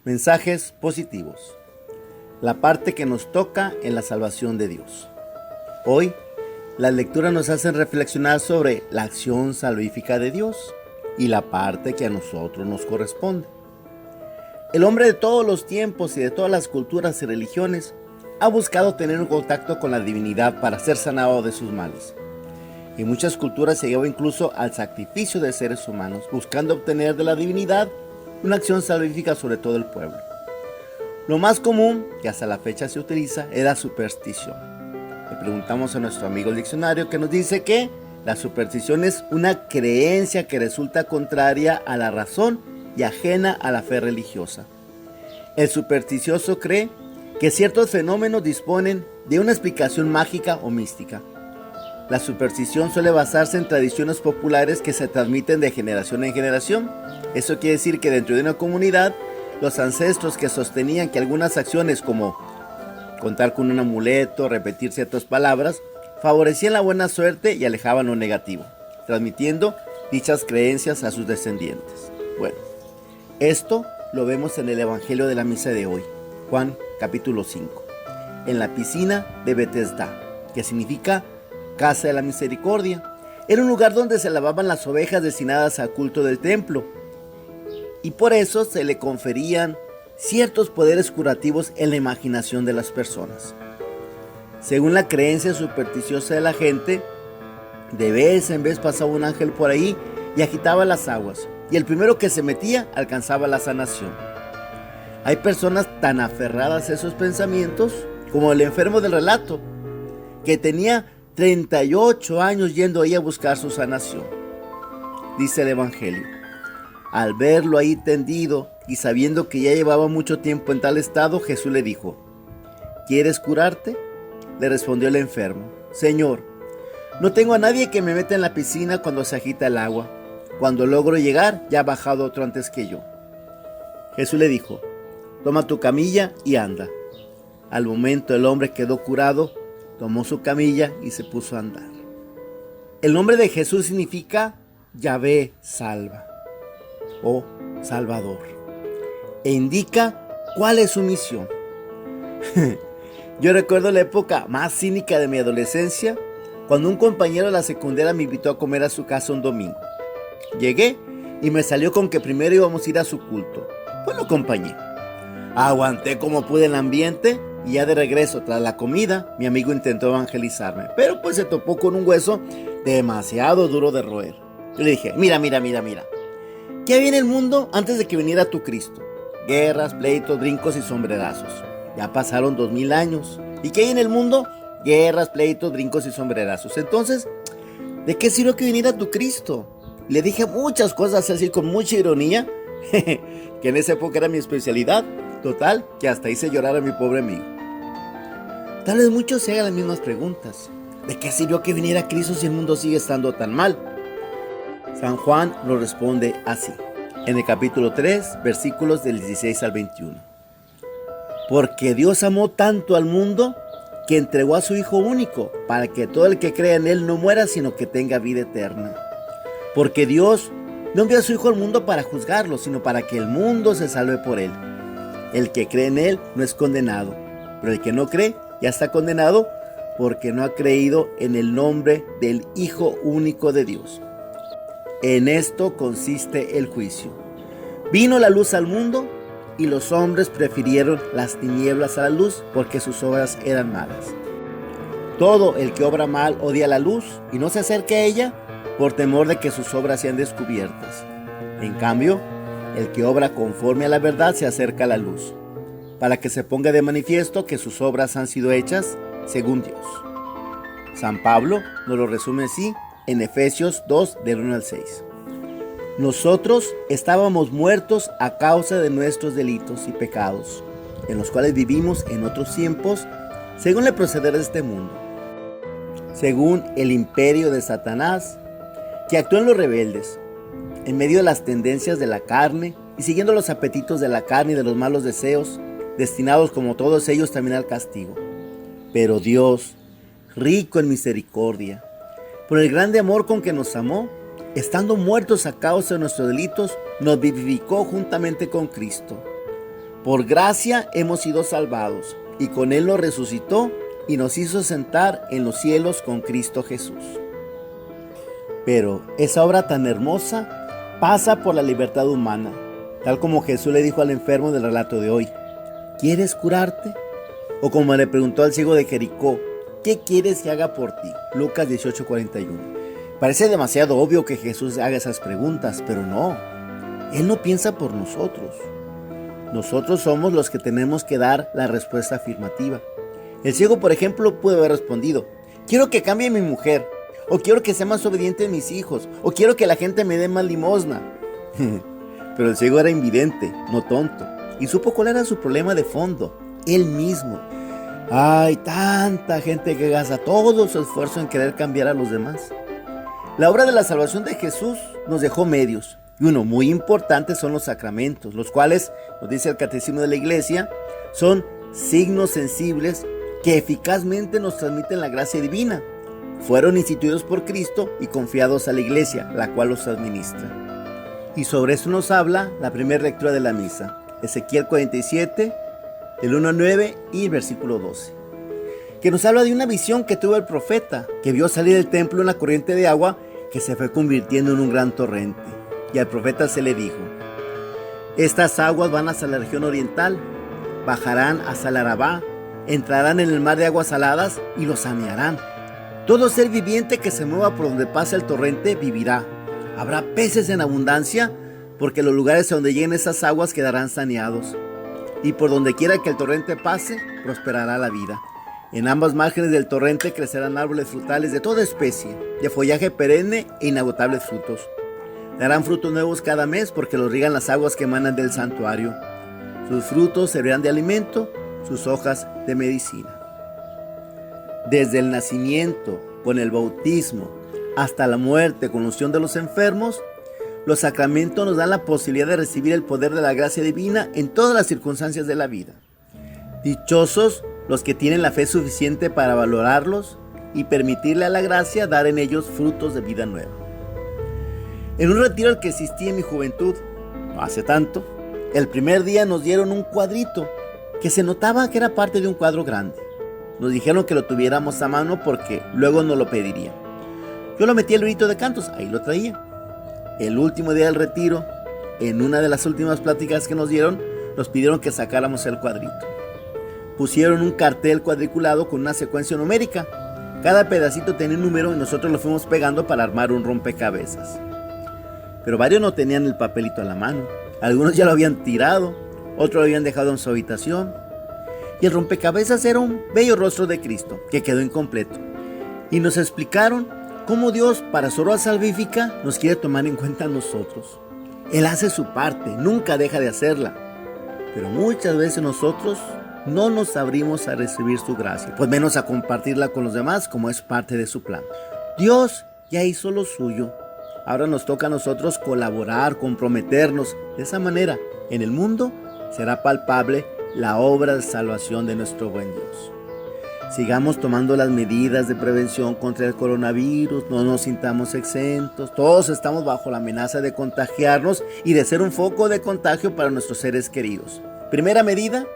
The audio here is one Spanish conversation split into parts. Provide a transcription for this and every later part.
Mensajes positivos. La parte que nos toca en la salvación de Dios. Hoy, las lecturas nos hacen reflexionar sobre la acción salvífica de Dios y la parte que a nosotros nos corresponde. El hombre de todos los tiempos y de todas las culturas y religiones ha buscado tener un contacto con la divinidad para ser sanado de sus males. En muchas culturas se llegó incluso al sacrificio de seres humanos, buscando obtener de la divinidad una acción salvífica sobre todo el pueblo. Lo más común, que hasta la fecha se utiliza, es la superstición. Le preguntamos a nuestro amigo el diccionario, que nos dice que la superstición es una creencia que resulta contraria a la razón y ajena a la fe religiosa. El supersticioso cree que ciertos fenómenos disponen de una explicación mágica o mística. La superstición suele basarse en tradiciones populares que se transmiten de generación en generación. Eso quiere decir que dentro de una comunidad, los ancestros que sostenían que algunas acciones como contar con un amuleto, repetir ciertas palabras, favorecían la buena suerte y alejaban lo negativo, transmitiendo dichas creencias a sus descendientes. Bueno, esto lo vemos en el Evangelio de la misa de hoy, Juan capítulo 5, en la piscina de Betesda, que significa Casa de la Misericordia. Era un lugar donde se lavaban las ovejas destinadas al culto del templo, y por eso se le conferían ciertos poderes curativos en la imaginación de las personas. Según la creencia supersticiosa de la gente, de vez en vez pasaba un ángel por ahí y agitaba las aguas, y el primero que se metía alcanzaba la sanación. Hay personas tan aferradas a esos pensamientos como el enfermo del relato, que tenía 38 años yendo ahí a buscar su sanación. Dice el Evangelio: al verlo ahí tendido y sabiendo que ya llevaba mucho tiempo en tal estado, Jesús le dijo: ¿quieres curarte? Le respondió el enfermo: Señor, no tengo a nadie que me meta en la piscina cuando se agita el agua. Cuando logro llegar, ya ha bajado otro antes que yo. Jesús le dijo: toma tu camilla y anda. Al momento el hombre quedó curado, tomó su camilla y se puso a andar. El nombre de Jesús significa Yahvé salva o Salvador, e indica cuál es su misión. Yo recuerdo la época más cínica de mi adolescencia, cuando un compañero de la secundaria me invitó a comer a su casa un domingo. Llegué y me salió con que primero íbamos a ir a su culto. Pues lo acompañé. Aguanté como pude el ambiente y ya de regreso tras la comida, mi amigo intentó evangelizarme, pero pues se topó con un hueso demasiado duro de roer. Yo le dije: mira. ¿Qué había en el mundo antes de que viniera tu Cristo? Guerras, pleitos, brincos y sombrerazos. Ya pasaron 2000 años. ¿Y qué hay en el mundo? Guerras, pleitos, brincos y sombrerazos. Entonces, ¿de qué sirvió que viniera tu Cristo? Le dije muchas cosas así con mucha ironía, que en esa época era mi especialidad. Total, que hasta hice llorar a mi pobre amigo. Tal vez muchos se hagan las mismas preguntas. ¿De qué sirvió que viniera Cristo si el mundo sigue estando tan mal? San Juan lo responde así, en el capítulo 3, versículos del 16 al 21. Porque Dios amó tanto al mundo que entregó a su Hijo único, para que todo el que crea en Él no muera, sino que tenga vida eterna. Porque Dios no envió a su Hijo al mundo para juzgarlo, sino para que el mundo se salve por Él. El que cree en Él no es condenado, pero el que no cree ya está condenado, porque no ha creído en el nombre del Hijo único de Dios. En esto consiste el juicio. Vino la luz al mundo y los hombres prefirieron las tinieblas a la luz porque sus obras eran malas. Todo el que obra mal odia la luz y no se acerca a ella por temor de que sus obras sean descubiertas. En cambio, el que obra conforme a la verdad se acerca a la luz, para que se ponga de manifiesto que sus obras han sido hechas según Dios. San Pablo nos lo resume así en Efesios 2, del 1 al 6. Nosotros estábamos muertos a causa de nuestros delitos y pecados, en los cuales vivimos en otros tiempos, según el proceder de este mundo, según el imperio de Satanás, que actúa en los rebeldes, en medio de las tendencias de la carne y siguiendo los apetitos de la carne y de los malos deseos, destinados como todos ellos también al castigo. Pero Dios, rico en misericordia, por el grande amor con que nos amó, estando muertos a causa de nuestros delitos, nos vivificó juntamente con Cristo. Por gracia hemos sido salvados, y con Él nos resucitó y nos hizo sentar en los cielos con Cristo Jesús. Pero esa obra tan hermosa pasa por la libertad humana, tal como Jesús le dijo al enfermo del relato de hoy: ¿quieres curarte? O como le preguntó al ciego de Jericó: ¿qué quieres que haga por ti? Lucas 18:41. Parece demasiado obvio que Jesús haga esas preguntas, pero no. Él no piensa por nosotros. Nosotros somos los que tenemos que dar la respuesta afirmativa. El ciego, por ejemplo, puede haber respondido: quiero que cambie mi mujer, o quiero que sea más obediente a mis hijos, o quiero que la gente me dé más limosna. Pero el ciego era invidente, no tonto, y supo cuál era su problema de fondo: él mismo. Hay tanta gente que gasta todo su esfuerzo en querer cambiar a los demás. La obra de la salvación de Jesús nos dejó medios, y uno muy importante son los sacramentos, los cuales, nos dice el Catecismo de la Iglesia, son signos sensibles que eficazmente nos transmiten la gracia divina. Fueron instituidos por Cristo y confiados a la Iglesia, la cual los administra. Y sobre eso nos habla la primera lectura de la misa, Ezequiel 47, del 1 al 9 y el versículo 12, que nos habla de una visión que tuvo el profeta, que vio salir del templo una corriente de agua que se fue convirtiendo en un gran torrente. Y al profeta se le dijo: estas aguas van hacia la región oriental, bajarán hasta el Arabá, entrarán en el mar de aguas saladas y lo sanearán. Todo ser viviente que se mueva por donde pasa el torrente vivirá. Habrá peces en abundancia, porque los lugares donde lleguen esas aguas quedarán saneados. Y por donde quiera que el torrente pase, prosperará la vida. En ambas márgenes del torrente crecerán árboles frutales de toda especie, de follaje perenne e inagotables frutos. Darán frutos nuevos cada mes, porque los riegan las aguas que emanan del santuario. Sus frutos servirán de alimento, sus hojas de medicina. Desde el nacimiento, con el bautismo, hasta la muerte con la unción de los enfermos, los sacramentos nos dan la posibilidad de recibir el poder de la gracia divina en todas las circunstancias de la vida. Dichosos los que tienen la fe suficiente para valorarlos y permitirle a la gracia dar en ellos frutos de vida nueva. En un retiro al que asistí en mi juventud, no hace tanto, el primer día nos dieron un cuadrito que se notaba que era parte de un cuadro grande. Nos dijeron que lo tuviéramos a mano porque luego nos lo pedirían. Yo lo metí al librito de cantos, ahí lo traía. El último día del retiro, en una de las últimas pláticas que nos dieron, nos pidieron que sacáramos el cuadrito. Pusieron un cartel cuadriculado con una secuencia numérica. Cada pedacito tenía un número y nosotros lo fuimos pegando para armar un rompecabezas. Pero varios no tenían el papelito a la mano. Algunos ya lo habían tirado, otros lo habían dejado en su habitación. Y el rompecabezas era un bello rostro de Cristo, que quedó incompleto. Y nos explicaron cómo Dios, para su obra salvífica, nos quiere tomar en cuenta a nosotros. Él hace su parte, nunca deja de hacerla. Pero muchas veces nosotros no nos abrimos a recibir su gracia, pues menos a compartirla con los demás, como es parte de su plan. Dios ya hizo lo suyo. Ahora nos toca a nosotros colaborar, comprometernos. De esa manera, en el mundo será palpable la obra de salvación de nuestro buen Dios. Sigamos tomando las medidas de prevención contra el coronavirus, no nos sintamos exentos. Todos estamos bajo la amenaza de contagiarnos y de ser un foco de contagio para nuestros seres queridos. Primera medida: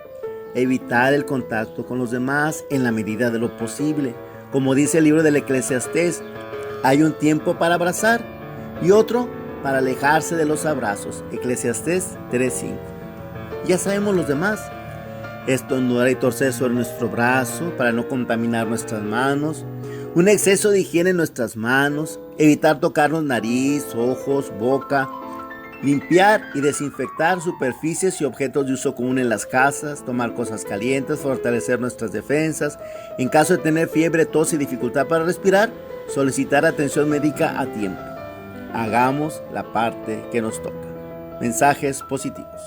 evitar el contacto con los demás en la medida de lo posible. Como dice el libro del Eclesiastés, hay un tiempo para abrazar y otro para alejarse de los abrazos. Eclesiastés 3:5. Ya sabemos los demás. Estornudar y torcer sobre nuestro brazo para no contaminar nuestras manos. Un exceso de higiene en nuestras manos. Evitar tocarnos nariz, ojos, boca. Limpiar y desinfectar superficies y objetos de uso común en las casas. Tomar cosas calientes, fortalecer nuestras defensas. En caso de tener fiebre, tos y dificultad para respirar, solicitar atención médica a tiempo. Hagamos la parte que nos toca. Mensajes positivos.